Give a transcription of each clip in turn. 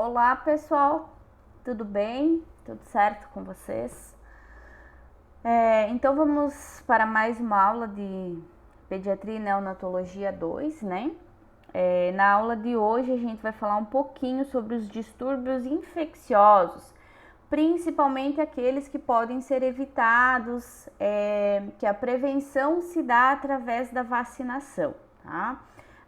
Olá pessoal, tudo bem? Tudo certo com vocês? Então vamos para mais uma aula de Pediatria e Neonatologia 2, né? Na aula de hoje a gente vai falar um pouquinho sobre os distúrbios infecciosos, principalmente aqueles que podem ser evitados, que a prevenção se dá através da vacinação, tá?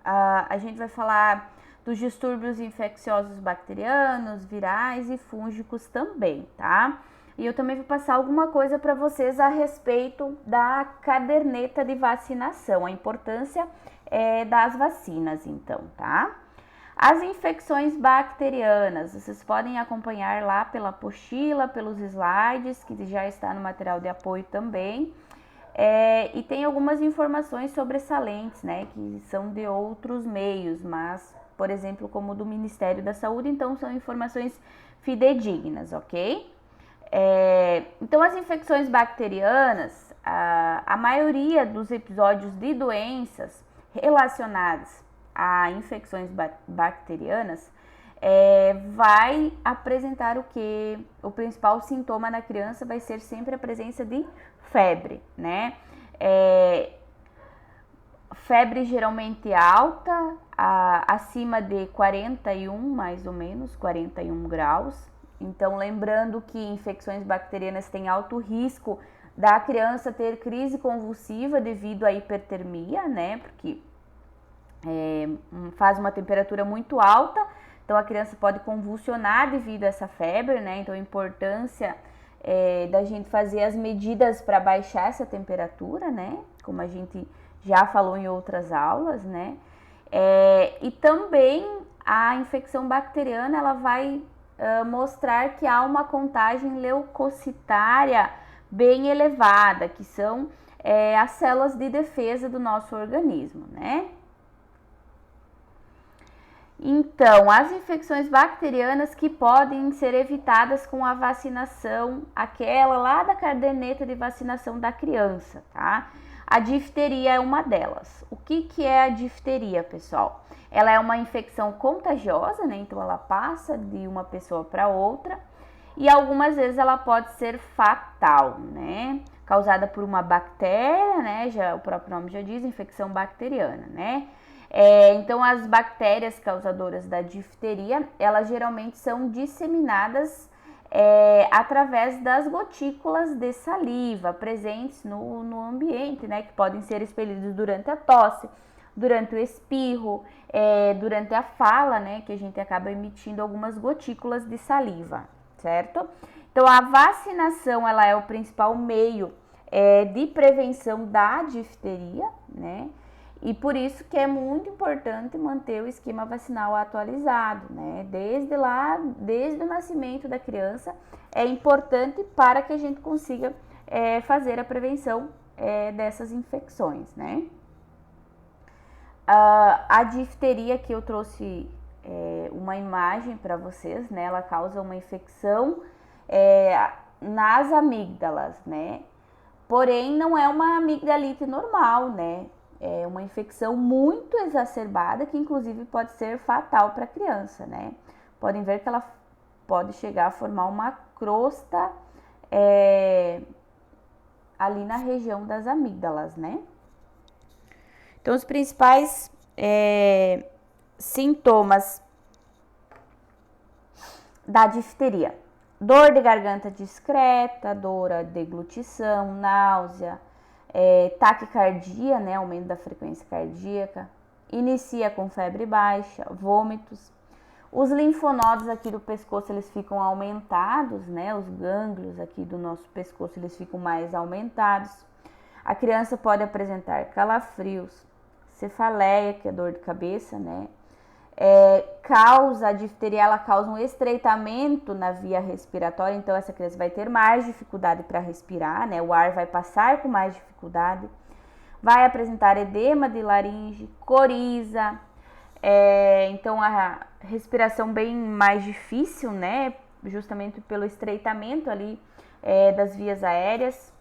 A gente vai falar dos distúrbios infecciosos bacterianos, virais e fúngicos também, tá? E eu também vou passar alguma coisa para vocês a respeito da caderneta de vacinação, a importância das vacinas, então, tá? As infecções bacterianas, vocês podem acompanhar lá pela apostila, pelos slides, que já está no material de apoio também. E tem algumas informações sobressalentes, né, que são de outros meios, mas, por exemplo, como do Ministério da Saúde, então são informações fidedignas, ok? Então, as infecções bacterianas, a maioria dos episódios de doenças relacionadas a infecções bacterianas vai apresentar o que? O principal sintoma na criança vai ser sempre a presença de febre, né? Febre geralmente alta, acima de 41, mais ou menos, 41 graus. Então, lembrando que infecções bacterianas têm alto risco da criança ter crise convulsiva devido à hipertermia, né? Porque faz uma temperatura muito alta, então a criança pode convulsionar devido a essa febre, né? Então, a importância da gente fazer as medidas para baixar essa temperatura, né? Como a gente já falou em outras aulas, né? E também a infecção bacteriana, ela vai mostrar que há uma contagem leucocitária bem elevada, que são as células de defesa do nosso organismo, né? Então, as infecções bacterianas que podem ser evitadas com a vacinação, aquela lá da caderneta de vacinação da criança, tá? A difteria é uma delas. O que é a difteria, pessoal? Ela é uma infecção contagiosa, né? Então, ela passa de uma pessoa para outra e algumas vezes ela pode ser fatal, né? Causada por uma bactéria, né? O próprio nome já diz, infecção bacteriana, né? Então, as bactérias causadoras da difteria, elas geralmente são disseminadas através das gotículas de saliva presentes no ambiente, né? Que podem ser expelidas durante a tosse, durante o espirro, durante a fala, né? Que a gente acaba emitindo algumas gotículas de saliva, certo? Então, a vacinação, ela é o principal meio de prevenção da difteria, né? E por isso que é muito importante manter o esquema vacinal atualizado, né? Desde o nascimento da criança, é importante para que a gente consiga fazer a prevenção dessas infecções, né? A difteria, que eu trouxe uma imagem para vocês, né? Ela causa uma infecção nas amígdalas, né? Porém, não é uma amigdalite normal, né? É uma infecção muito exacerbada que inclusive pode ser fatal para a criança, né? Podem ver que ela pode chegar a formar uma crosta ali na região das amígdalas, né? Então, os principais sintomas da difteria: dor de garganta discreta, dor à deglutição, náusea, taquicardia, né, aumento da frequência cardíaca, inicia com febre baixa, vômitos. Os linfonodos aqui do pescoço, eles ficam aumentados, né, os gânglios aqui do nosso pescoço, eles ficam mais aumentados. A criança pode apresentar calafrios, cefaleia, que é dor de cabeça, né, a difteria, ela causa um estreitamento na via respiratória, então essa criança vai ter mais dificuldade para respirar, né? O ar vai passar com mais dificuldade, vai apresentar edema de laringe, coriza, então a respiração bem mais difícil, né? Justamente pelo estreitamento ali das vias aéreas.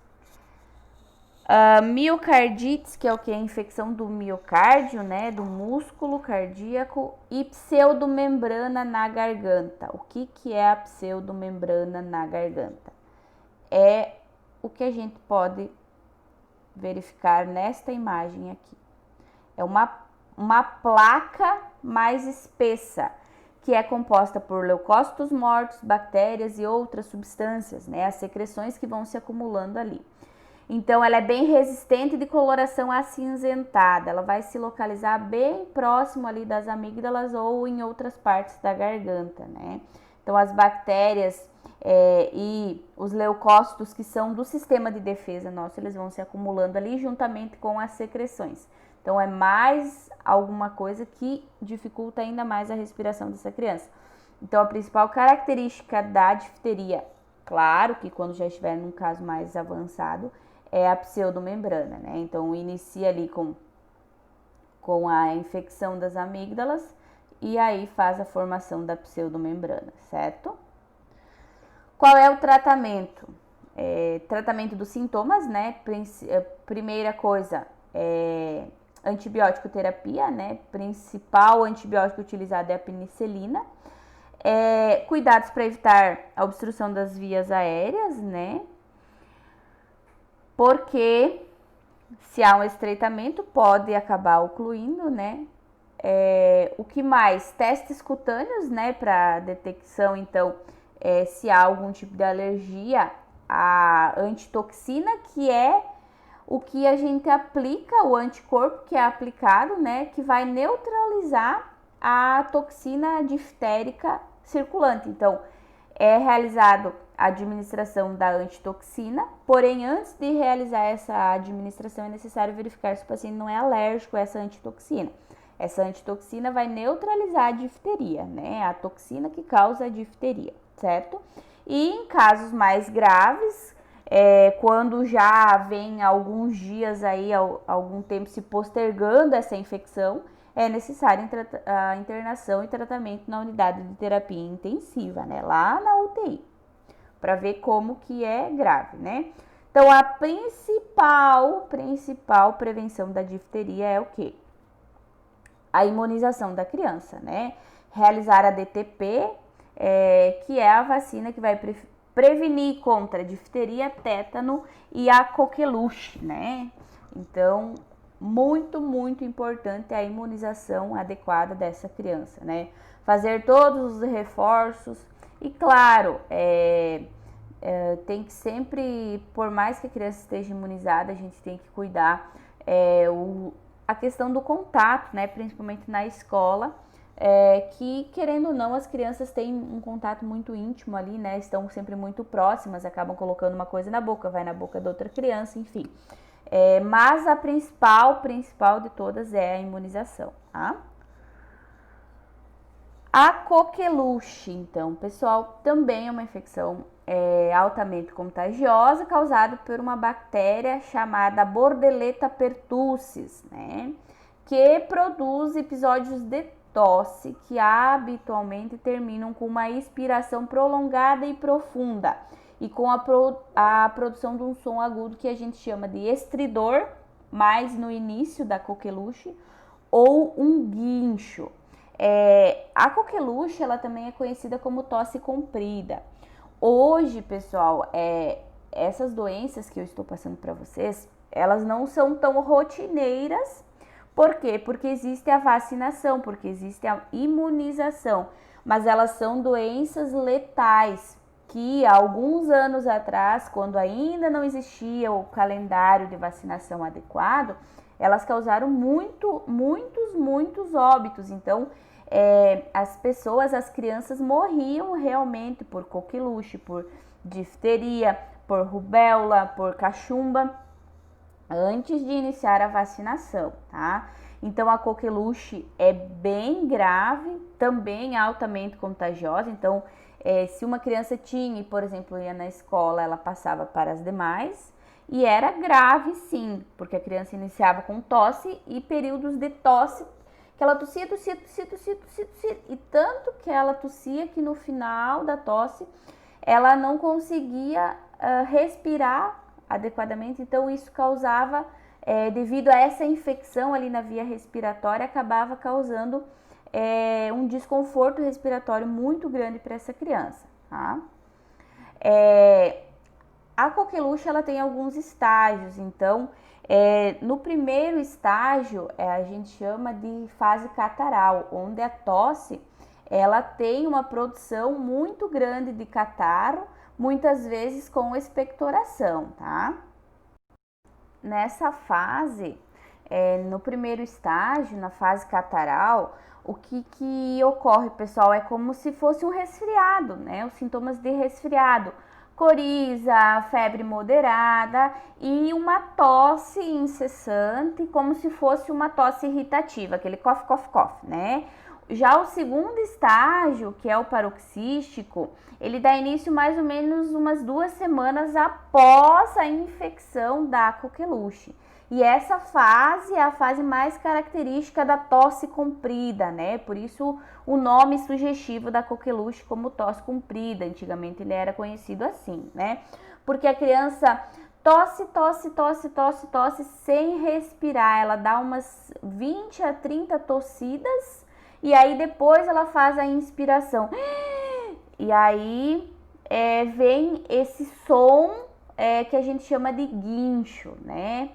Miocardites, que é o que? A infecção do miocárdio, né? Do músculo cardíaco. E pseudomembrana na garganta. O que é a pseudomembrana na garganta? É o que a gente pode verificar nesta imagem aqui. É uma placa mais espessa, que é composta por leucócitos mortos, bactérias e outras substâncias, né? As secreções que vão se acumulando ali. Então, ela é bem resistente, de coloração acinzentada. Ela vai se localizar bem próximo ali das amígdalas ou em outras partes da garganta, né? Então, as bactérias e os leucócitos, que são do sistema de defesa nosso, eles vão se acumulando ali juntamente com as secreções. Então, é mais alguma coisa que dificulta ainda mais a respiração dessa criança. Então, a principal característica da difteria, claro que quando já estiver num caso mais avançado, é a pseudomembrana, né? Então, inicia ali com a infecção das amígdalas e aí faz a formação da pseudomembrana, certo? Qual é o tratamento? Tratamento dos sintomas, né? Primeira coisa é antibiótico terapia, né? Principal antibiótico utilizado é a penicilina. Cuidados para evitar a obstrução das vias aéreas, né? Porque se há um estreitamento, pode acabar ocluindo, né? O que mais? Testes cutâneos, né? Para detecção, então, se há algum tipo de alergia à antitoxina, que é o que a gente aplica, o anticorpo que é aplicado, né? Que vai neutralizar a toxina diftérica circulante. Então, é realizado a administração da antitoxina, porém, antes de realizar essa administração, é necessário verificar se o paciente não é alérgico a essa antitoxina. Essa antitoxina vai neutralizar a difteria, né? A toxina que causa a difteria, certo? E em casos mais graves, quando já vem alguns dias aí, algum tempo se postergando essa infecção, é necessário a internação e tratamento na unidade de terapia intensiva, né? Lá na UTI, para ver como que é grave, né? Então, a principal prevenção da difteria é o quê? A imunização da criança, né? Realizar a DTP, que é a vacina que vai prevenir contra difteria, tétano e a coqueluche, né? Então, muito importante a imunização adequada dessa criança, né? Fazer todos os reforços e, claro, tem que sempre, por mais que a criança esteja imunizada, a gente tem que cuidar a questão do contato, né? Principalmente na escola, que, querendo ou não, as crianças têm um contato muito íntimo ali, né? Estão sempre muito próximas, acabam colocando uma coisa na boca, vai na boca da outra criança, enfim. Mas a principal de todas é a imunização, tá? A coqueluche, então, pessoal, também é uma infecção altamente contagiosa, causada por uma bactéria chamada Bordetella pertussis, né? Que produz episódios de tosse que habitualmente terminam com uma expiração prolongada e profunda e com a produção de um som agudo que a gente chama de estridor, mais no início da coqueluche, ou um guincho. A coqueluche, ela também é conhecida como tosse comprida. Hoje, pessoal, essas doenças que eu estou passando para vocês, elas não são tão rotineiras. Por quê? Porque existe a vacinação, porque existe a imunização, mas elas são doenças letais que há alguns anos atrás, quando ainda não existia o calendário de vacinação adequado, elas causaram muitos óbitos. Então, as crianças morriam realmente por coqueluche, por difteria, por rubéola, por cachumba, antes de iniciar a vacinação, tá? Então, a coqueluche é bem grave, também altamente contagiosa. Então, se uma criança tinha, por exemplo, ia na escola, ela passava para as demais. E era grave, sim, porque a criança iniciava com tosse e períodos de tosse, que ela tossia. E tanto que ela tossia que no final da tosse, ela não conseguia respirar adequadamente, então isso causava, devido a essa infecção ali na via respiratória, acabava causando um desconforto respiratório muito grande para essa criança, tá? A coqueluche, ela tem alguns estágios, então, no primeiro estágio, a gente chama de fase cataral, onde a tosse, ela tem uma produção muito grande de catarro, muitas vezes com expectoração, tá? Nessa fase, no primeiro estágio, na fase cataral, o que ocorre, pessoal, é como se fosse um resfriado, né? Os sintomas de resfriado, coriza, febre moderada e uma tosse incessante, como se fosse uma tosse irritativa, aquele cough, cough, cough, né? Já o segundo estágio, que é o paroxístico, ele dá início mais ou menos umas 2 semanas após a infecção da coqueluche. E essa fase é a fase mais característica da tosse comprida, né? Por isso o nome sugestivo da coqueluche como tosse comprida. Antigamente ele era conhecido assim, né? Porque a criança tosse, tosse, tosse, tosse, tosse sem respirar. Ela dá umas 20 a 30 tossidas e aí depois ela faz a inspiração. E aí vem esse som que a gente chama de guincho, né?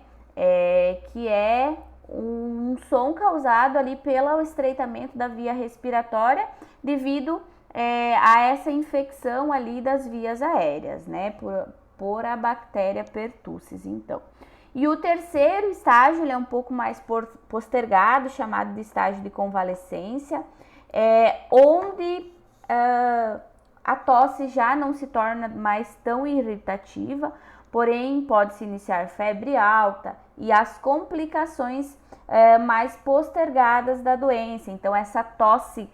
Que é um som causado ali pelo estreitamento da via respiratória devido a essa infecção ali das vias aéreas, né? Por a bactéria pertussis, então. E o terceiro estágio, ele é um pouco mais postergado, chamado de estágio de convalescência, onde a tosse já não se torna mais tão irritativa, porém pode-se iniciar febre alta e as complicações mais postergadas da doença. Então, essa tosse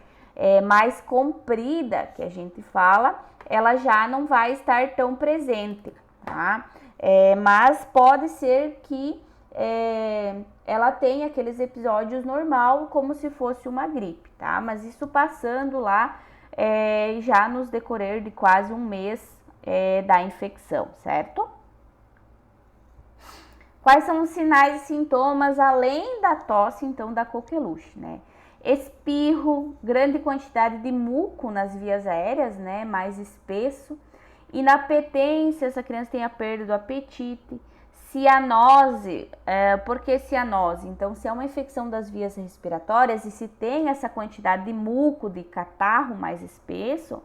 mais comprida, que a gente fala, ela já não vai estar tão presente, tá? Mas pode ser que ela tenha aqueles episódios normal, como se fosse uma gripe, tá? Mas isso passando lá já nos decorrer de quase um mês da infecção, certo? Quais são os sinais e sintomas além da tosse, então, da coqueluche, né? Espirro, grande quantidade de muco nas vias aéreas, né? Mais espesso. Inapetência, essa criança tem a perda do apetite. Cianose, por que cianose? Então, se é uma infecção das vias respiratórias e se tem essa quantidade de muco, de catarro mais espesso,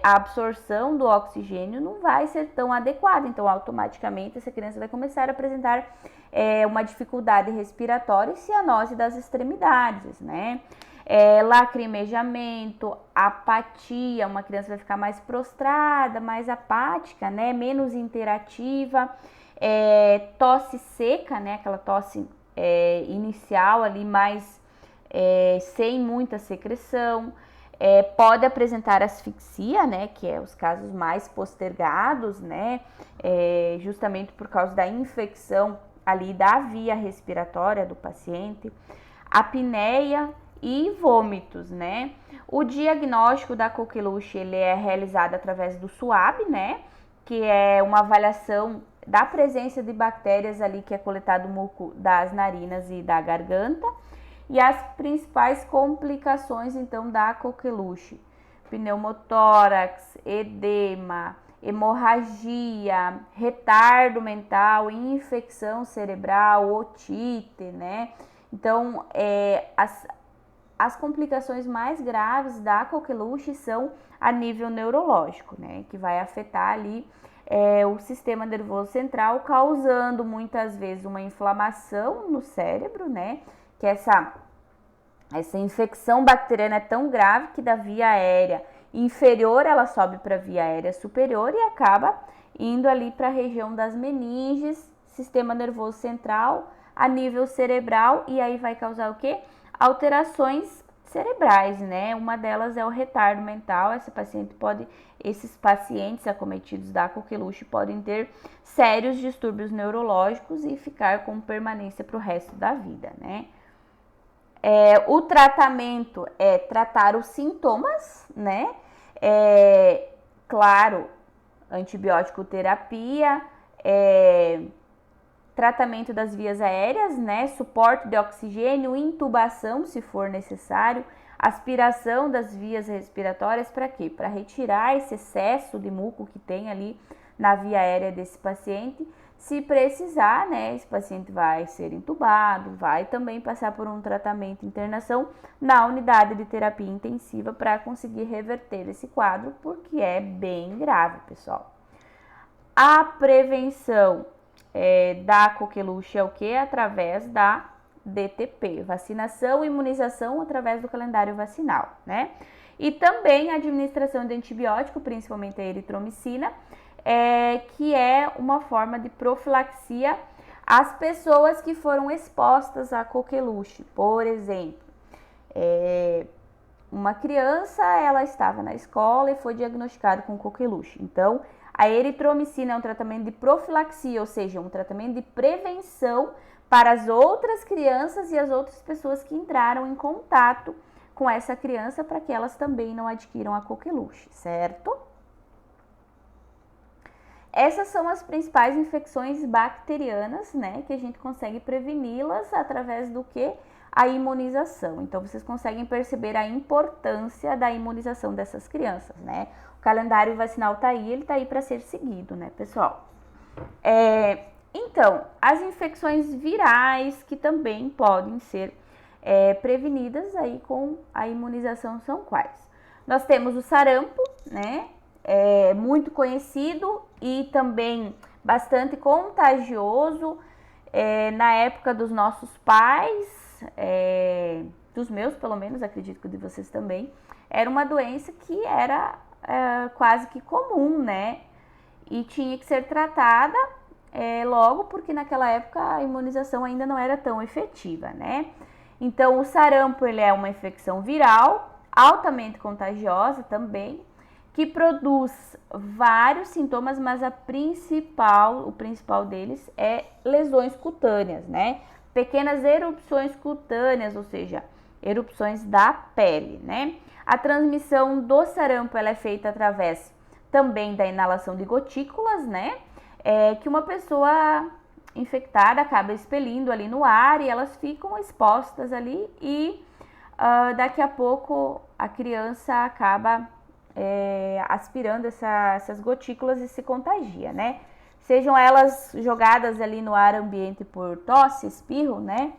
a absorção do oxigênio não vai ser tão adequada. Então, automaticamente, essa criança vai começar a apresentar uma dificuldade respiratória e cianose das extremidades, né? Lacrimejamento, apatia, uma criança vai ficar mais prostrada, mais apática, né? Menos interativa, tosse seca, né? Aquela tosse inicial ali, mais sem muita secreção. Pode apresentar asfixia, né? Que é os casos mais postergados, né? Justamente por causa da infecção ali da via respiratória do paciente. Apneia e vômitos, né? O diagnóstico da coqueluche, ele é realizado através do SWAB, né? Que é uma avaliação da presença de bactérias ali que é coletado no muco das narinas e da garganta. E as principais complicações, então, da coqueluche: pneumotórax, edema, hemorragia, retardo mental, infecção cerebral, otite, né? Então, as complicações mais graves da coqueluche são a nível neurológico, né? Que vai afetar ali o sistema nervoso central, causando muitas vezes uma inflamação no cérebro, né? Que essa infecção bacteriana é tão grave que da via aérea inferior ela sobe para a via aérea superior e acaba indo ali para a região das meninges, sistema nervoso central, a nível cerebral, e aí vai causar o quê? Alterações cerebrais, né? Uma delas é o retardo mental. Esses pacientes acometidos da coqueluche podem ter sérios distúrbios neurológicos e ficar com permanência para o resto da vida, né? O tratamento é tratar os sintomas, né? Claro, antibiótico terapia, tratamento das vias aéreas, né? Suporte de oxigênio, intubação, se for necessário, aspiração das vias respiratórias, para quê? Para retirar esse excesso de muco que tem ali na via aérea desse paciente. Se precisar, né, esse paciente vai ser intubado, vai também passar por um tratamento de internação na unidade de terapia intensiva para conseguir reverter esse quadro, porque é bem grave, pessoal. A prevenção da coqueluche é o que? Através da DTP, vacinação e imunização através do calendário vacinal, né? E também a administração de antibiótico, principalmente a eritromicina, que é uma forma de profilaxia às pessoas que foram expostas à coqueluche. Por exemplo, uma criança, ela estava na escola e foi diagnosticada com coqueluche. Então, a eritromicina é um tratamento de profilaxia, ou seja, um tratamento de prevenção para as outras crianças e as outras pessoas que entraram em contato com essa criança, para que elas também não adquiram a coqueluche, certo? Essas são as principais infecções bacterianas, né, que a gente consegue preveni-las através do que? A imunização. Então, vocês conseguem perceber a importância da imunização dessas crianças, né? O calendário vacinal tá aí, ele tá aí para ser seguido, né, pessoal? Então, as infecções virais que também podem ser prevenidas aí com a imunização são quais? Nós temos o sarampo, né? Muito conhecido e também bastante contagioso. Na época dos nossos pais, dos meus pelo menos, acredito que de vocês também, era uma doença que era quase que comum, né? E tinha que ser tratada logo, porque naquela época a imunização ainda não era tão efetiva, né? Então, o sarampo, ele é uma infecção viral, altamente contagiosa também, que produz vários sintomas, mas o principal deles é lesões cutâneas, né? Pequenas erupções cutâneas, ou seja, erupções da pele, né? A transmissão do sarampo, ela é feita através também da inalação de gotículas, né? Que uma pessoa infectada acaba expelindo ali no ar e elas ficam expostas ali e daqui a pouco a criança acaba aspirando essas gotículas e se contagia, né? Sejam elas jogadas ali no ar ambiente por tosse, espirro, né?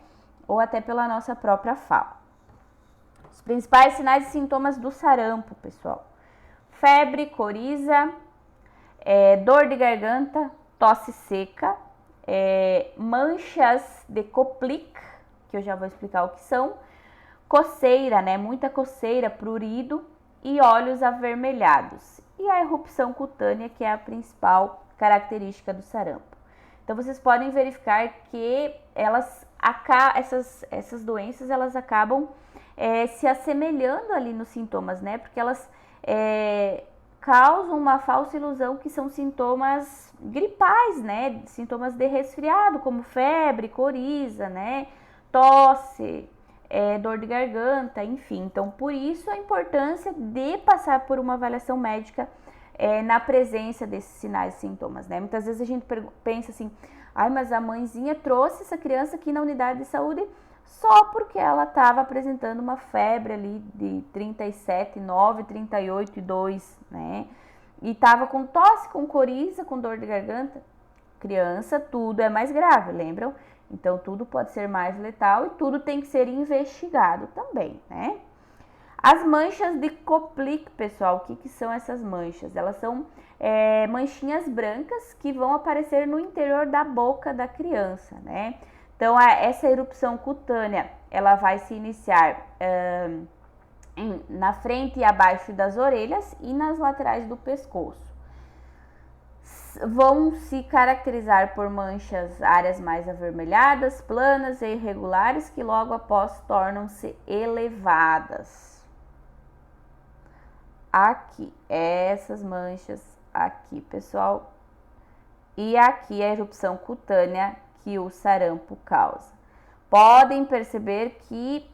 Ou até pela nossa própria fala. Os principais sinais e sintomas do sarampo, pessoal: febre, coriza, dor de garganta, tosse seca, manchas de Koplik, que eu já vou explicar o que são, coceira, né? Muita coceira, prurido e olhos avermelhados. E a erupção cutânea, que é a principal característica do sarampo. Então, vocês podem verificar que essas doenças, elas acabam se assemelhando ali nos sintomas, né? Porque elas causam uma falsa ilusão que são sintomas gripais, né? Sintomas de resfriado, como febre, coriza, né? Tosse, dor de garganta, enfim. Então, por isso a importância de passar por uma avaliação médica na presença desses sinais e sintomas, né? Muitas vezes a gente pensa assim, mas a mãezinha trouxe essa criança aqui na unidade de saúde só porque ela estava apresentando uma febre ali de 37,9, 38,2, né? E estava com tosse, com coriza, com dor de garganta. Criança, tudo é mais grave, lembram? Então, tudo pode ser mais letal e tudo tem que ser investigado também, né? As manchas de Koplik, pessoal, o que são essas manchas? Elas são manchinhas brancas que vão aparecer no interior da boca da criança, né? Então, essa erupção cutânea, ela vai se iniciar na frente e abaixo das orelhas e nas laterais do pescoço. Vão se caracterizar por manchas áreas mais avermelhadas, planas e irregulares, que logo após tornam-se elevadas. Aqui, essas manchas aqui, pessoal. E aqui a erupção cutânea que o sarampo causa. Podem perceber que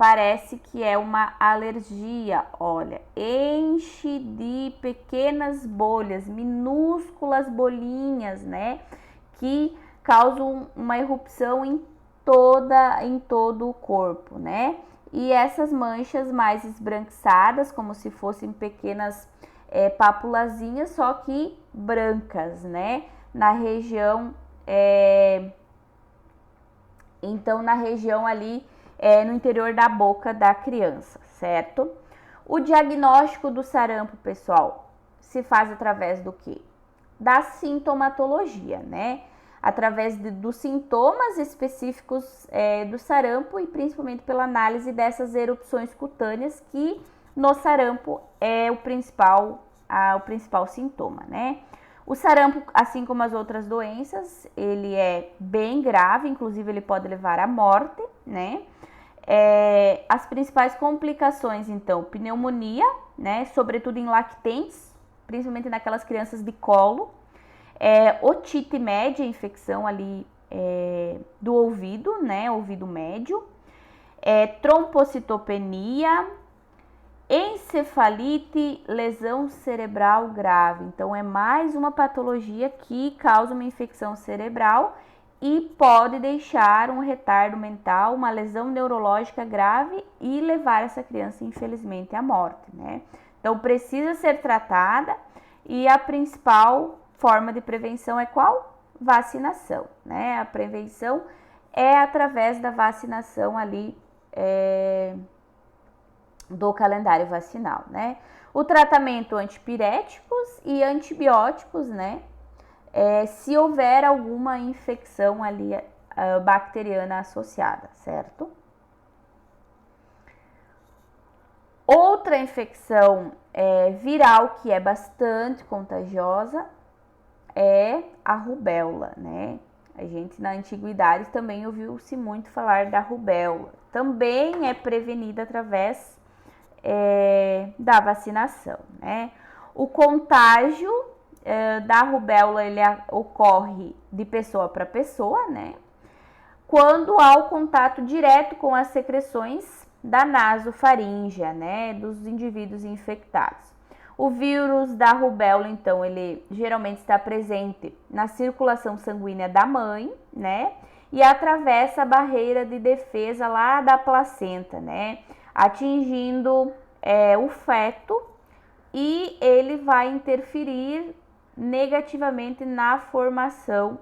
parece que é uma alergia. Olha, enche de pequenas bolhas, minúsculas bolinhas, né? Que causam uma erupção em todo o corpo, né? E essas manchas mais esbranquiçadas, como se fossem pequenas papulazinhas, só que brancas, né? Na região, então na região ali, no interior da boca da criança, certo? O diagnóstico do sarampo, pessoal, se faz através do quê? Da sintomatologia, né? Através dos sintomas específicos do sarampo e principalmente pela análise dessas erupções cutâneas, que no sarampo é o principal sintoma, né? O sarampo, assim como as outras doenças, ele é bem grave, inclusive ele pode levar à morte, né? As principais complicações, então, pneumonia, né? Sobretudo em lactentes, principalmente naquelas crianças de colo. Otite média, infecção ali do ouvido, né? Ouvido médio. Trombocitopenia, encefalite, lesão cerebral grave. Então, é mais uma patologia que causa uma infecção cerebral e pode deixar um retardo mental, uma lesão neurológica grave e levar essa criança, infelizmente, à morte, né? Então, precisa ser tratada e a principal forma de prevenção é qual? Vacinação, né? A prevenção é através da vacinação ali, do calendário vacinal, né? O tratamento antipiréticos e antibióticos, né? Se houver alguma infecção ali bacteriana associada, certo? Outra infecção viral que é bastante contagiosa é a rubéola, né? A gente na antiguidade também ouviu-se muito falar da rubéola. Também é prevenida através da vacinação, né? O contágio da rubéola ele ocorre de pessoa para pessoa, né? Quando há o contato direto com as secreções da nasofaríngea, né? Dos indivíduos infectados. O vírus da rubéola, então, ele geralmente está presente na circulação sanguínea da mãe, né? E atravessa a barreira de defesa lá da placenta, né? Atingindo o feto, e ele vai interferir negativamente na formação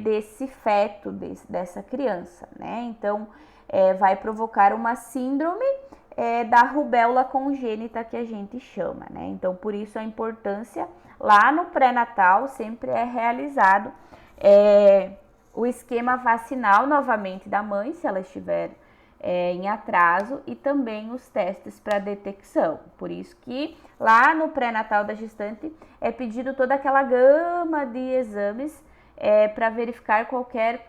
desse feto, dessa criança, né? Então, vai provocar uma síndrome da rubéola congênita que a gente chama, né? Então, por isso a importância lá no pré-natal sempre é realizado o esquema vacinal novamente da mãe, se ela estiver em atraso, e também os testes para detecção. Por isso que lá no pré-natal da gestante é pedido toda aquela gama de exames para verificar qualquer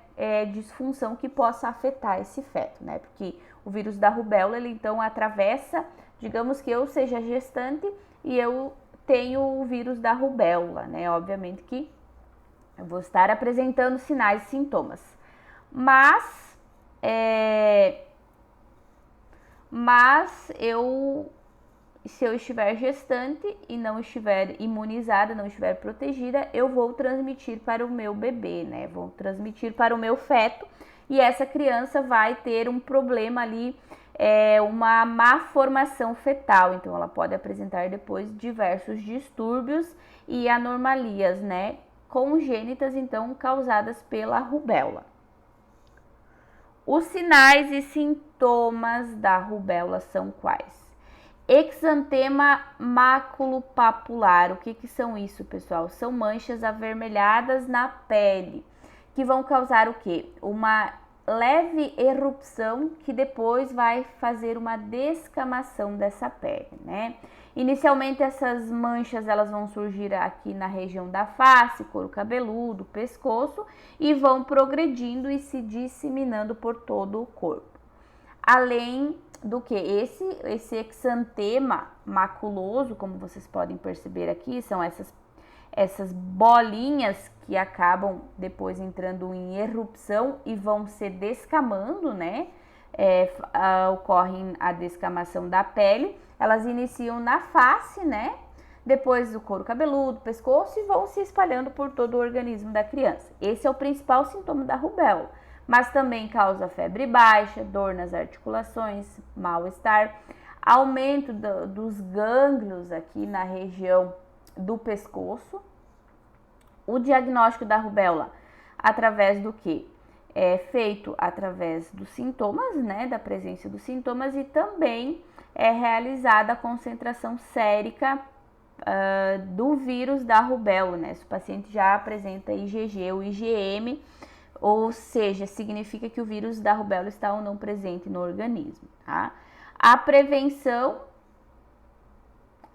disfunção que possa afetar esse feto, né? Porque o vírus da rubéola, ele então atravessa, digamos que eu seja gestante e eu tenho o vírus da rubéola, né? Obviamente que eu vou estar apresentando sinais e sintomas, mas se eu estiver gestante e não estiver imunizada, não estiver protegida, eu vou transmitir para o meu bebê, né? Vou transmitir para o meu feto, e essa criança vai ter um problema ali, uma má formação fetal. Então, ela pode apresentar depois diversos distúrbios e anomalias, né? Congênitas, então, causadas pela rubéola. Os sinais e sintomas da rubéola são quais? Exantema maculopapular. O que são isso, pessoal? São manchas avermelhadas na pele, que vão causar o quê? Uma leve erupção que depois vai fazer uma descamação dessa pele, né? Inicialmente essas manchas elas vão surgir aqui na região da face, couro cabeludo, pescoço, e vão progredindo e se disseminando por todo o corpo. Além do que esse exantema maculoso, como vocês podem perceber aqui, são essas bolinhas que acabam depois entrando em erupção e vão se descamando, né, ocorre a descamação da pele. Elas iniciam na face, né? Depois do couro cabeludo, pescoço e vão se espalhando por todo o organismo da criança. Esse é o principal sintoma da rubéola, mas também causa febre baixa, dor nas articulações, mal-estar, aumento dos gânglios aqui na região do pescoço. O diagnóstico da rubéola através do que? É feito através dos sintomas, né, da presença dos sintomas, e também é realizada a concentração sérica do vírus da rubéola, né? Se o paciente já apresenta IgG ou IgM, ou seja, significa que o vírus da rubéola está ou não presente no organismo, tá? A prevenção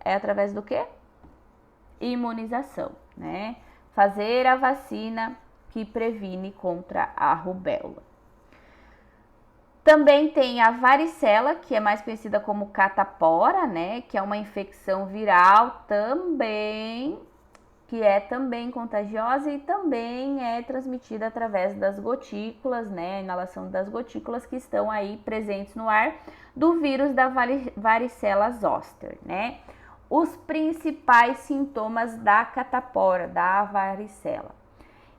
é através do quê? Imunização, né? Fazer a vacina que previne contra a rubéola. Também tem a varicela, que é mais conhecida como catapora, né? Que é uma infecção viral também, que é também contagiosa e também é transmitida através das gotículas, né? A inalação das gotículas que estão aí presentes no ar do vírus da varicela zoster, né? Os principais sintomas da catapora, da varicela: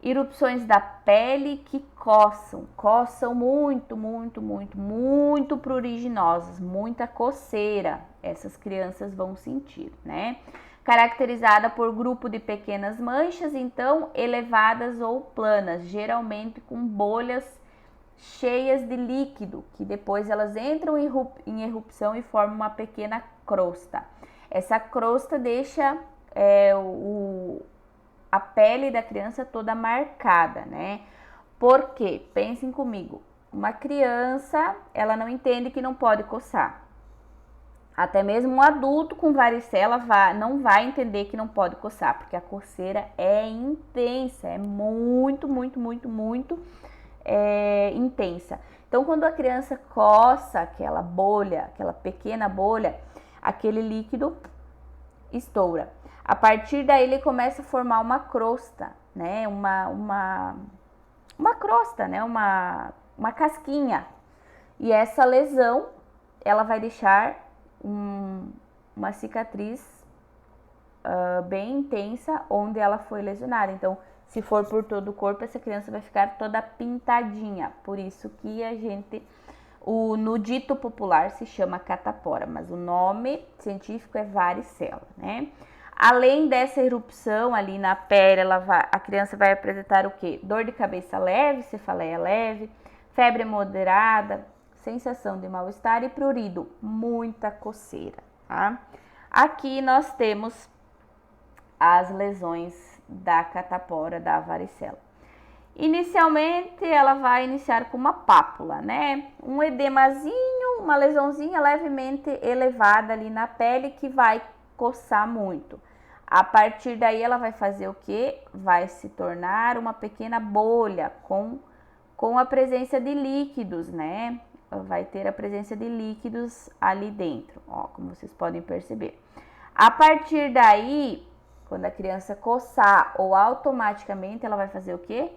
erupções da pele que coçam muito pruriginosas, muita coceira, essas crianças vão sentir, né? Caracterizada por grupo de pequenas manchas, então elevadas ou planas, geralmente com bolhas cheias de líquido, que depois elas entram em erupção e formam uma pequena crosta. Essa crosta deixa a pele da criança toda marcada, né? Porque, pensem comigo, uma criança, ela não entende que não pode coçar. Até mesmo um adulto com varicela não vai entender que não pode coçar, porque a coceira é intensa, é muito intensa. Então, quando a criança coça aquela bolha, aquela pequena bolha, aquele líquido estoura. A partir daí ele começa a formar uma crosta, né? Uma crosta, né? Uma casquinha. E essa lesão, ela vai deixar uma cicatriz bem intensa onde ela foi lesionada. Então, se for por todo o corpo, essa criança vai ficar toda pintadinha. Por isso que a gente, no dito popular, se chama catapora, mas o nome científico é varicela, né? Além dessa erupção ali na pele, a criança vai apresentar o quê? Dor de cabeça leve, cefaleia leve, febre moderada, sensação de mal-estar e prurido, muita coceira, tá? Aqui nós temos as lesões da catapora, da varicela. Inicialmente, ela vai iniciar com uma pápula, né? Um edemazinho, uma lesãozinha levemente elevada ali na pele que vai coçar muito. A partir daí, ela vai fazer o quê? Vai se tornar uma pequena bolha com a presença de líquidos, né? Vai ter a presença de líquidos ali dentro, ó, como vocês podem perceber. A partir daí, quando a criança coçar, ou automaticamente ela vai fazer o quê?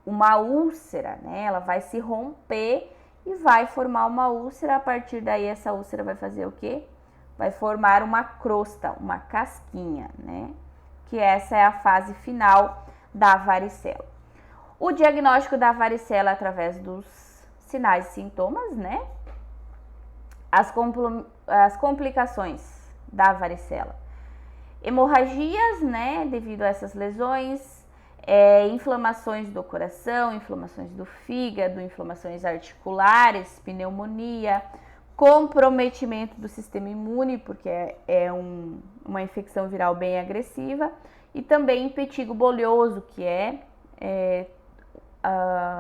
Uma úlcera, né? Ela vai se romper e vai formar uma úlcera. A partir daí, essa úlcera vai fazer o quê? Vai formar uma crosta, uma casquinha, né? Que essa é a fase final da varicela. O diagnóstico da varicela é através dos sinais e sintomas, né? As complicações da varicela: hemorragias, né? Devido a essas lesões, inflamações do coração, inflamações do fígado, inflamações articulares, pneumonia, comprometimento do sistema imune, porque é uma infecção viral bem agressiva, e também impetigo bolhoso, que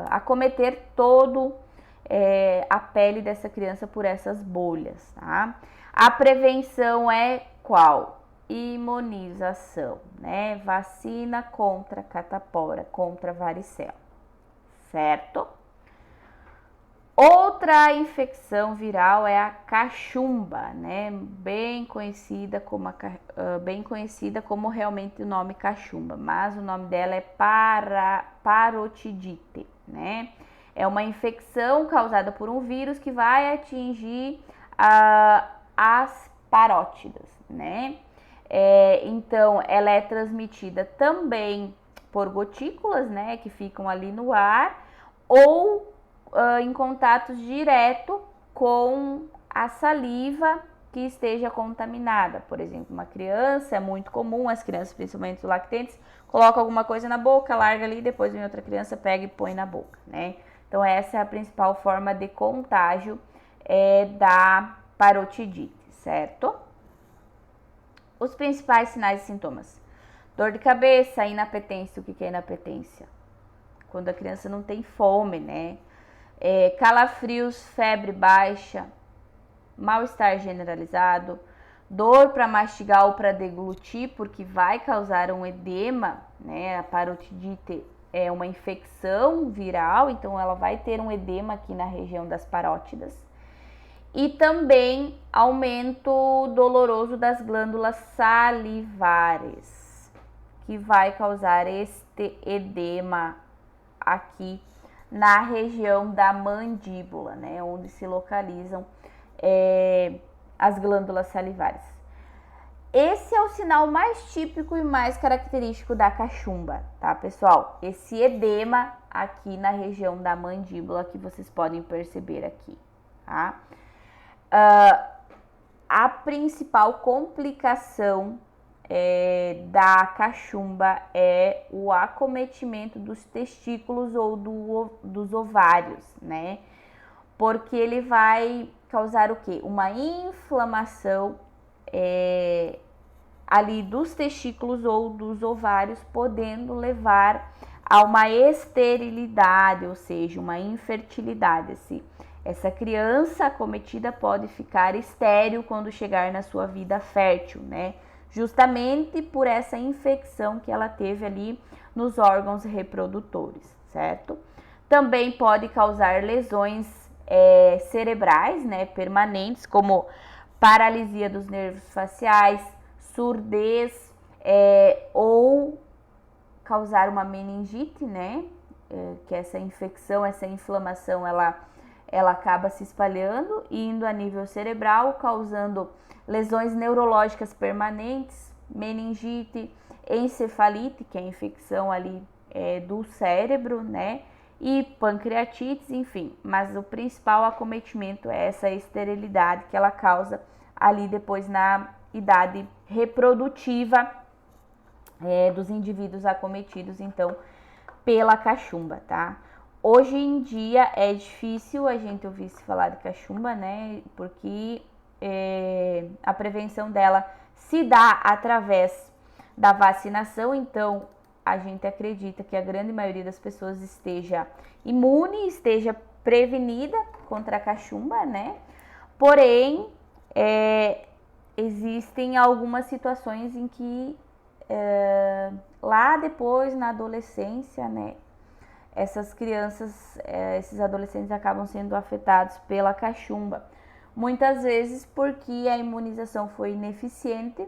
acometer todo a pele dessa criança por essas bolhas, tá? A prevenção é qual? Imunização, né? Vacina contra catapora, contra varicela, certo? Outra infecção viral é a cachumba, né? Bem conhecida como realmente o nome cachumba, mas o nome dela é parotidite, né? É uma infecção causada por um vírus que vai atingir as parótidas, né? Então, ela é transmitida também por gotículas, né, que ficam ali no ar, ou em contato direto com a saliva que esteja contaminada. Por exemplo, uma criança, é muito comum, as crianças, principalmente os lactentes, colocam alguma coisa na boca, larga ali, depois vem outra criança, pega e põe na boca, né? Então, essa é a principal forma de contágio da parotidite, certo? Os principais sinais e sintomas: dor de cabeça, inapetência. O que é inapetência? Quando a criança não tem fome, né? Calafrios, febre baixa, mal-estar generalizado, dor para mastigar ou para deglutir, porque vai causar um edema, né? A parotidite é uma infecção viral, então ela vai ter um edema aqui na região das parótidas. E também aumento doloroso das glândulas salivares, que vai causar este edema aqui na região da mandíbula, né, onde se localizam as glândulas salivares. Esse é o sinal mais típico e mais característico da cachumba, tá, pessoal? Esse edema aqui na região da mandíbula que vocês podem perceber aqui, tá? A principal complicação da cachumba é o acometimento dos testículos ou dos ovários, né? Porque ele vai causar o quê? Uma inflamação ali dos testículos ou dos ovários, podendo levar a uma esterilidade, ou seja, uma infertilidade. Essa criança acometida pode ficar estéril quando chegar na sua vida fértil, né? Justamente por essa infecção que ela teve ali nos órgãos reprodutores, certo? Também pode causar lesões cerebrais, né, permanentes, como paralisia dos nervos faciais, surdez, ou causar uma meningite, né? Que essa infecção, essa inflamação, ela acaba se espalhando e indo a nível cerebral, causando lesões neurológicas permanentes, meningite, encefalite, que é a infecção ali do cérebro, né? E pancreatites, enfim. Mas o principal acometimento é essa esterilidade que ela causa ali depois na idade reprodutiva dos indivíduos acometidos, então, pela cachumba, tá? Hoje em dia é difícil a gente ouvir se falar de cachumba, né? Porque a prevenção dela se dá através da vacinação, então a gente acredita que a grande maioria das pessoas esteja imune, esteja prevenida contra a cachumba, né? Porém, existem algumas situações em que lá depois, na adolescência, né, essas crianças, esses adolescentes acabam sendo afetados pela cachumba. Muitas vezes porque a imunização foi ineficiente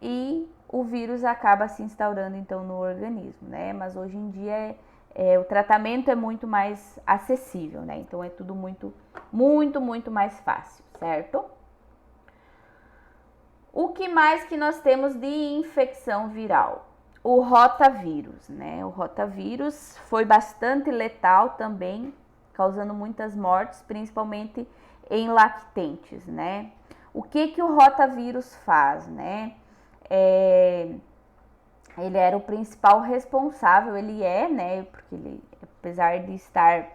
e o vírus acaba se instaurando então no organismo, né? Mas hoje em dia o tratamento é muito mais acessível, né? Então é tudo muito mais fácil, certo? O que mais que nós temos de infecção viral? O rotavírus, né? O rotavírus foi bastante letal também, causando muitas mortes, principalmente em lactentes, né? O que o rotavírus faz, né? Ele era o principal responsável, ele né? Porque ele, apesar de estar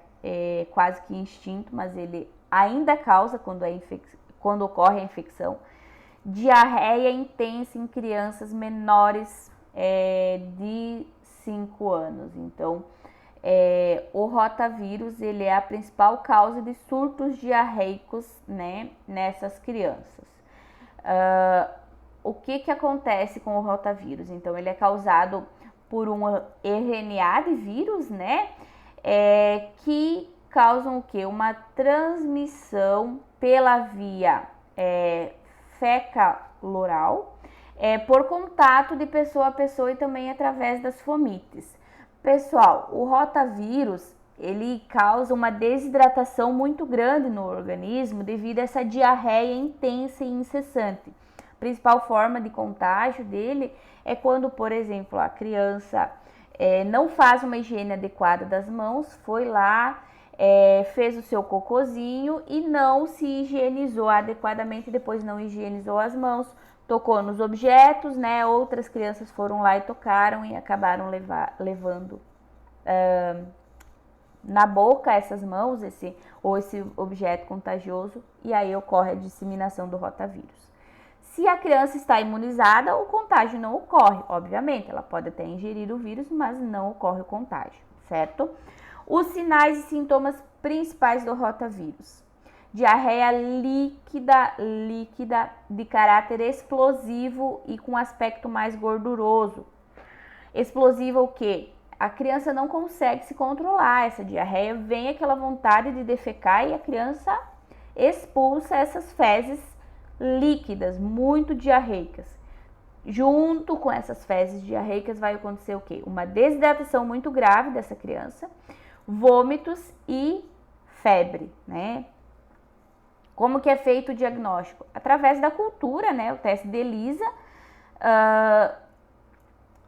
quase que extinto, mas ele ainda causa, quando ocorre a infecção, diarreia intensa em crianças menores de 5 anos. Então, o rotavírus, ele é a principal causa de surtos diarreicos, né, nessas crianças. O que acontece com o rotavírus? Então, ele é causado por um RNA de vírus, né, que causam o quê? Uma transmissão pela via fecal-oral, por contato de pessoa a pessoa e também através das fomites. Pessoal, o rotavírus, ele causa uma desidratação muito grande no organismo devido a essa diarreia intensa e incessante. A principal forma de contágio dele é quando, por exemplo, a criança não faz uma higiene adequada das mãos, foi lá, fez o seu cocôzinho e não se higienizou adequadamente, depois não higienizou as mãos, tocou nos objetos, né? Outras crianças foram lá e tocaram e acabaram levando na boca essas mãos, esse objeto contagioso, e aí ocorre a disseminação do rotavírus. Se a criança está imunizada, o contágio não ocorre, obviamente, ela pode até ingerir o vírus, mas não ocorre o contágio, certo? Os sinais e sintomas principais do rotavírus: diarreia líquida de caráter explosivo e com aspecto mais gorduroso. Explosiva o quê? A criança não consegue se controlar, essa diarreia, vem aquela vontade de defecar e a criança expulsa essas fezes líquidas, muito diarreicas. Junto com essas fezes diarreicas vai acontecer o quê? Uma desidratação muito grave dessa criança, vômitos e febre, né? Como que é feito o diagnóstico? Através da cultura, né? O teste de ELISA,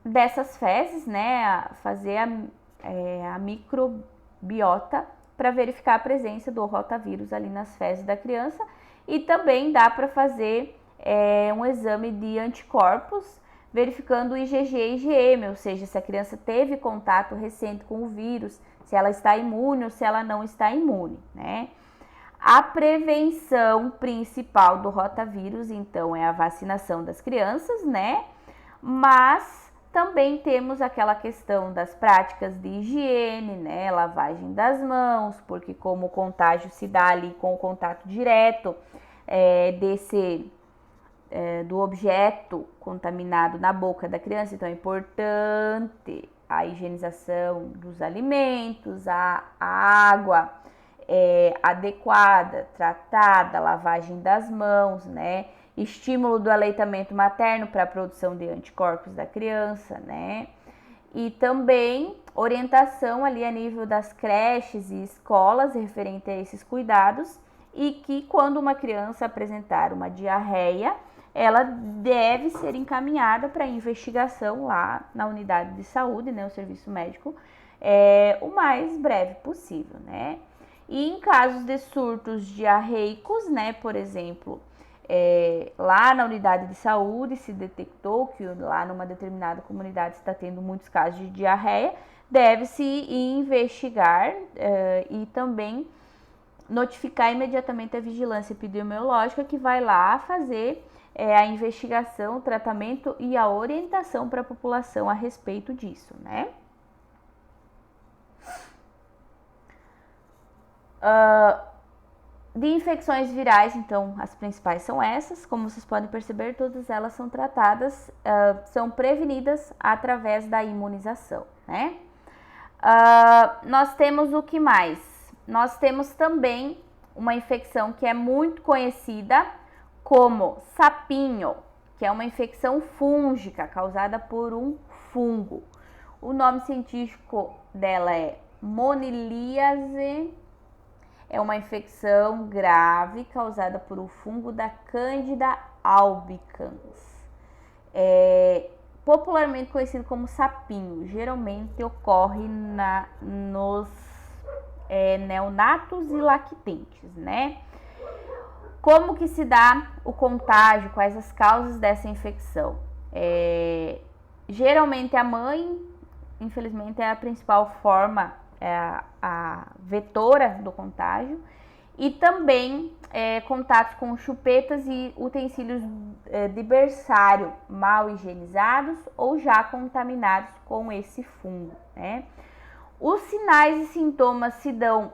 dessas fezes, né, fazer a microbiota para verificar a presença do rotavírus ali nas fezes da criança, e também dá para fazer um exame de anticorpos, verificando o IgG e IgM, ou seja, se a criança teve contato recente com o vírus, se ela está imune ou se ela não está imune, né? A prevenção principal do rotavírus, então, é a vacinação das crianças, né? Mas também temos aquela questão das práticas de higiene, né? Lavagem das mãos, porque como o contágio se dá ali com o contato direto do objeto contaminado na boca da criança, então é importante a higienização dos alimentos, a água adequada, tratada, lavagem das mãos, né? Estímulo do aleitamento materno para a produção de anticorpos da criança, né? E também orientação ali a nível das creches e escolas referente a esses cuidados, e que quando uma criança apresentar uma diarreia, ela deve ser encaminhada para investigação lá na unidade de saúde, né, o serviço médico, o mais breve possível, né? E em casos de surtos diarreicos, né, por exemplo, lá na unidade de saúde se detectou que lá numa determinada comunidade está tendo muitos casos de diarreia, deve-se investigar e também notificar imediatamente a vigilância epidemiológica, que vai lá fazer a investigação, o tratamento e a orientação para a população a respeito disso, né? De infecções virais, então, as principais são essas. Como vocês podem perceber, todas elas são tratadas, são prevenidas através da imunização, né? Nós temos o que mais? Nós temos também uma infecção que é muito conhecida como sapinho, que é uma infecção fúngica causada por um fungo. O nome científico dela é monilíase. É uma infecção grave causada por um fungo da Candida albicans. Popularmente conhecido como sapinho, geralmente ocorre nos neonatos e lactentes, né? Como que se dá o contágio? Quais as causas dessa infecção? Geralmente a mãe, infelizmente, é a principal forma, a vetora do contágio, e também contatos com chupetas e utensílios de berçário mal higienizados ou já contaminados com esse fungo, né? Os sinais e sintomas se dão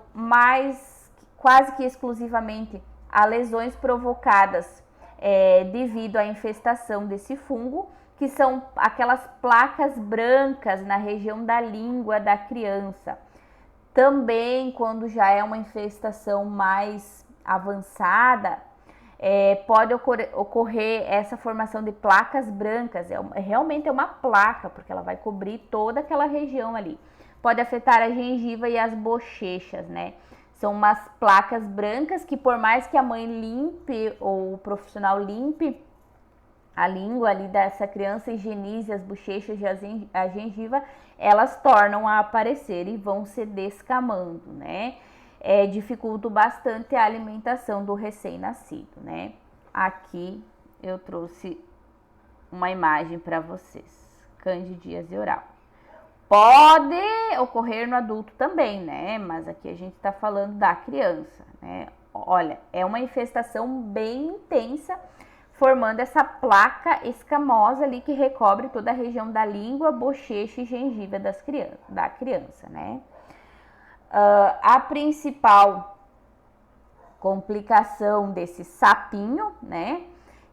quase que exclusivamente a lesões provocadas devido à infestação desse fungo, que são aquelas placas brancas na região da língua da criança. Também, quando já é uma infestação mais avançada, pode ocorrer essa formação de placas brancas. Realmente é uma placa, porque ela vai cobrir toda aquela região ali. pode afetar a gengiva e as bochechas, né? São umas placas brancas que, por mais que a mãe limpe ou o profissional limpe a língua ali dessa criança, higienize as bochechas e a gengiva, elas tornam a aparecer e vão se descamando, né? Dificulta bastante a alimentação do recém-nascido, né? Aqui eu trouxe uma imagem para vocês. Candidíase oral. Pode ocorrer no adulto também, né? Mas aqui a gente está falando da criança, né? Olha, é uma infestação bem intensa, formando essa placa escamosa ali que recobre toda a região da língua, bochecha e gengiva da criança, né? A principal complicação desse sapinho, né?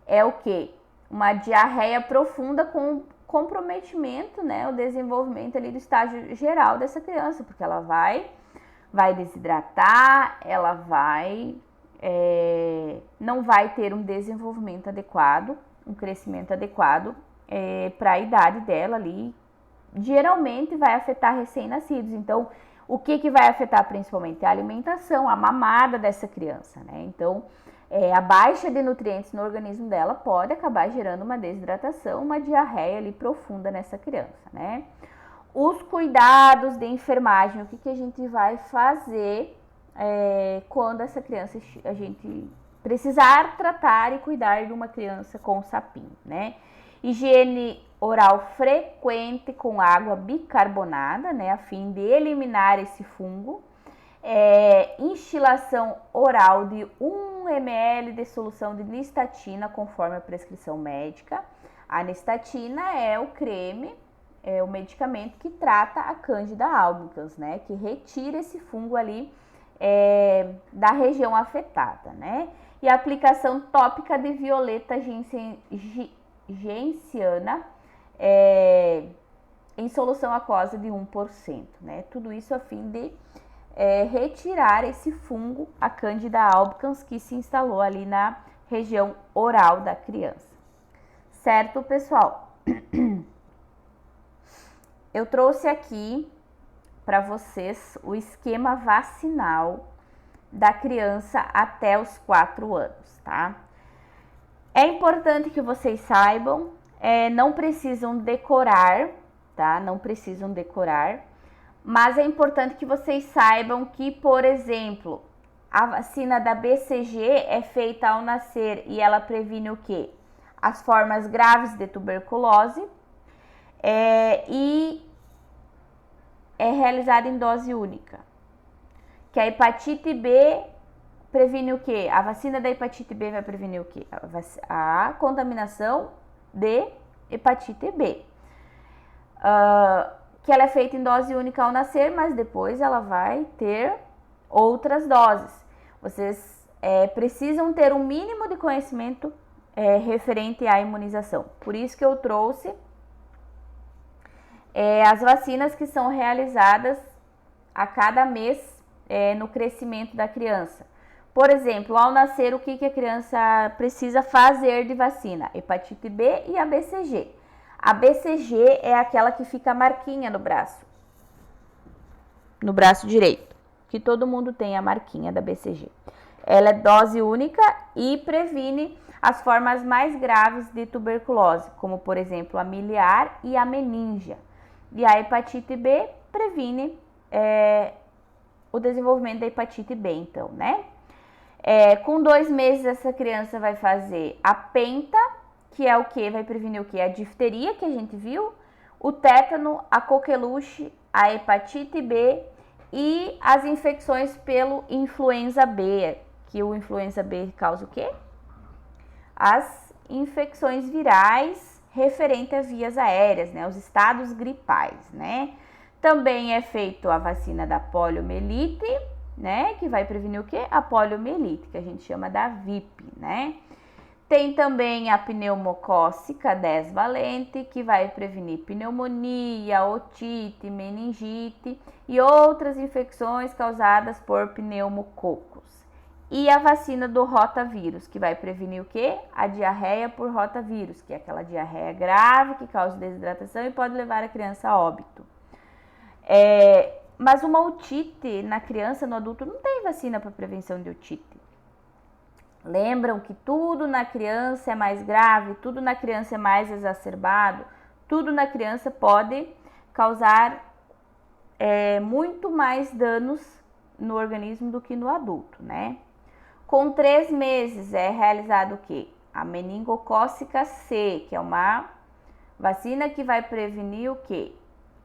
É o que? Uma diarreia profunda com comprometimento, né, o desenvolvimento ali do estágio geral dessa criança, porque ela vai desidratar, ela não vai ter um desenvolvimento adequado, um crescimento adequado para a idade dela ali. Geralmente vai afetar recém-nascidos. Então, o que vai afetar principalmente? A alimentação, a mamada dessa criança, né? Então, a baixa de nutrientes no organismo dela pode acabar gerando uma desidratação, uma diarreia ali profunda nessa criança, né? Os cuidados de enfermagem, o que a gente vai fazer quando essa criança, a gente precisar tratar e cuidar de uma criança com sapinho, né? Higiene oral frequente com água bicarbonada, né, a fim de eliminar esse fungo. Instilação oral de 1 ml de solução de nistatina conforme a prescrição médica. A nistatina é o creme, é o medicamento que trata a Candida albicans, né, que retira esse fungo ali da região afetada, né. E a aplicação tópica de violeta genciana em solução aquosa de 1%, né. Tudo isso a fim de retirar esse fungo, a Candida albicans, que se instalou ali na região oral da criança. Certo, pessoal? Eu trouxe aqui para vocês o esquema vacinal da criança até os 4 anos, tá? É importante que vocês saibam, não precisam decorar, tá? Não precisam decorar. Mas é importante que vocês saibam que, por exemplo, a vacina da BCG é feita ao nascer e ela previne o quê? As formas graves de tuberculose e é realizada em dose única. Que a hepatite B previne o quê? A vacina da hepatite B vai prevenir o quê? A contaminação de hepatite B. Que ela é feita em dose única ao nascer, mas depois ela vai ter outras doses. Vocês precisam ter um mínimo de conhecimento referente à imunização. Por isso que eu trouxe as vacinas que são realizadas a cada mês no crescimento da criança. Por exemplo, ao nascer, o que a criança precisa fazer de vacina? Hepatite B e a BCG. A BCG é aquela que fica a marquinha no braço direito, que todo mundo tem a marquinha da BCG. Ela é dose única e previne as formas mais graves de tuberculose, como por exemplo a miliar e a meníngea. E a hepatite B previne o desenvolvimento da hepatite B, então, né? Com 2 meses essa criança vai fazer a penta, que é o que? Vai prevenir o que? A difteria, que a gente viu, o tétano, a coqueluche, a hepatite B e as infecções pelo influenza B, que o influenza B causa o quê? As infecções virais referentes a vias aéreas, né? Os estados gripais, né? Também é feito a vacina da poliomielite, né? Que vai prevenir o quê? A poliomielite, que a gente chama da VIP, né? Tem também a pneumocócica 10 valente, que vai prevenir pneumonia, otite, meningite e outras infecções causadas por pneumococos. E a vacina do rotavírus, que vai prevenir o quê? A diarreia por rotavírus, que é aquela diarreia grave que causa desidratação e pode levar a criança a óbito. Mas uma otite na criança, no adulto, não tem vacina para prevenção de otite. Lembram que tudo na criança é mais grave, tudo na criança é mais exacerbado, tudo na criança pode causar muito mais danos no organismo do que no adulto, né? Com 3 meses é realizado o quê? A meningocócica C, que é uma vacina que vai prevenir o quê?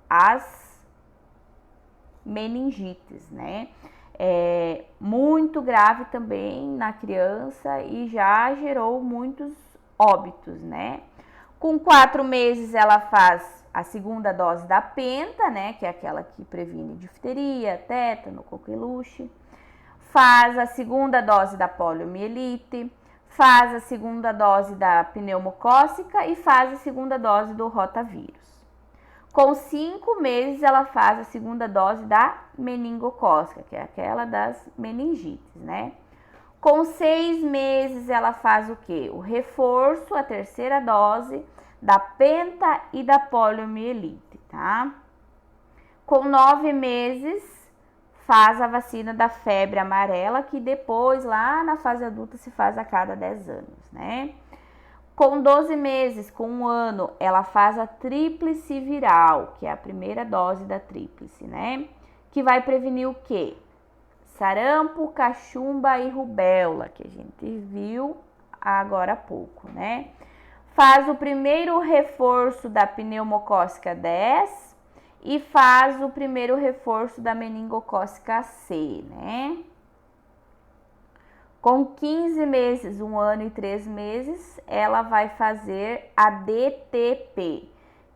As meningites, né? Muito grave também na criança e já gerou muitos óbitos, né? Com 4 meses ela faz a segunda dose da penta, né? Que é aquela que previne difteria, tétano, coqueluche. Faz a segunda dose da poliomielite, faz a segunda dose da pneumocócica e faz a segunda dose do rotavírus. Com 5 meses, ela faz a segunda dose da meningocócica, que é aquela das meningites, né? Com 6 meses, ela faz o quê? O reforço, a terceira dose da penta e da poliomielite, tá? Com 9 meses, faz a vacina da febre amarela, que depois, lá na fase adulta, se faz a cada 10 anos, né? Com 12 meses, com 1 ano, ela faz a tríplice viral, que é a primeira dose da tríplice, né? Que vai prevenir o quê? Sarampo, cachumba e rubéola, que a gente viu agora há pouco, né? Faz o primeiro reforço da pneumocócica 10 e faz o primeiro reforço da meningocócica C, né? Com 15 meses, 1 ano e 3 meses, ela vai fazer a DTP,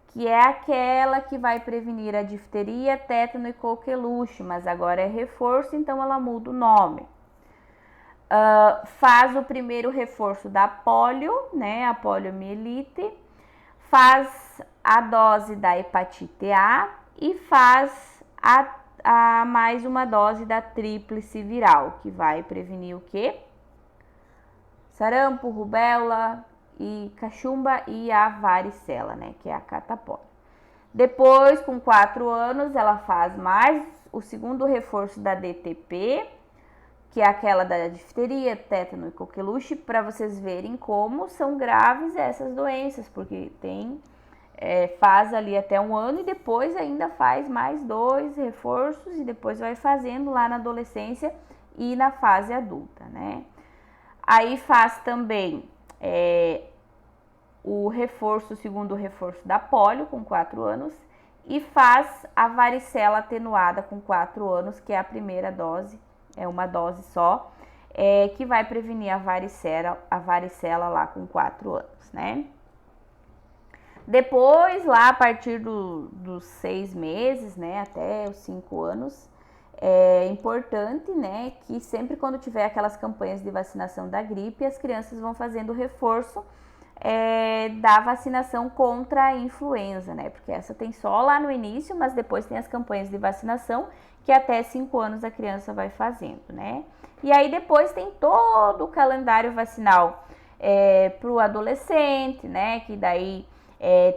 que é aquela que vai prevenir a difteria, tétano e coqueluche, mas agora é reforço, então ela muda o nome. Faz o primeiro reforço da polio, né, a poliomielite, faz a dose da hepatite A e faz mais uma dose da tríplice viral, que vai prevenir o quê? Sarampo, rubéola e cachumba e a varicela, né, que é a catapora. Depois, com 4 anos, ela faz mais o segundo reforço da DTP, que é aquela da difteria, tétano e coqueluche, para vocês verem como são graves essas doenças, porque faz ali até 1 ano e depois ainda faz mais 2 reforços e depois vai fazendo lá na adolescência e na fase adulta, né? Aí faz também o segundo reforço da polio com 4 anos e faz a varicela atenuada com 4 anos, que é a primeira dose, é uma dose só, que vai prevenir a varicela lá com 4 anos, né? Depois, lá a partir dos 6 meses, né, até os 5 anos, é importante, né, que sempre quando tiver aquelas campanhas de vacinação da gripe, as crianças vão fazendo reforço da vacinação contra a influenza, né, porque essa tem só lá no início, mas depois tem as campanhas de vacinação que até 5 anos a criança vai fazendo, né. E aí depois tem todo o calendário vacinal para o adolescente, né, que daí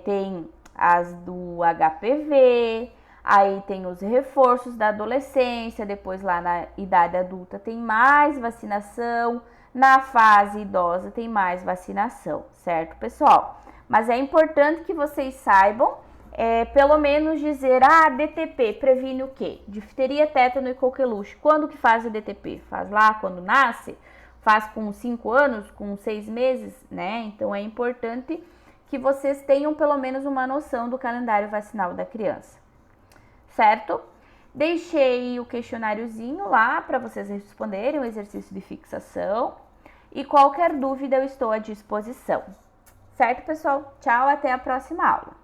tem as do HPV, aí tem os reforços da adolescência, depois lá na idade adulta tem mais vacinação, na fase idosa tem mais vacinação, certo, pessoal? Mas é importante que vocês saibam, pelo menos dizer, DTP previne o quê? Difteria, tétano e coqueluche. Quando que faz a DTP? Faz lá quando nasce? Faz com 5 anos, com 6 meses, né? Então é importante que vocês tenham pelo menos uma noção do calendário vacinal da criança, certo? Deixei o questionáriozinho lá para vocês responderem, o exercício de fixação, e qualquer dúvida eu estou à disposição. Certo, pessoal? Tchau, até a próxima aula.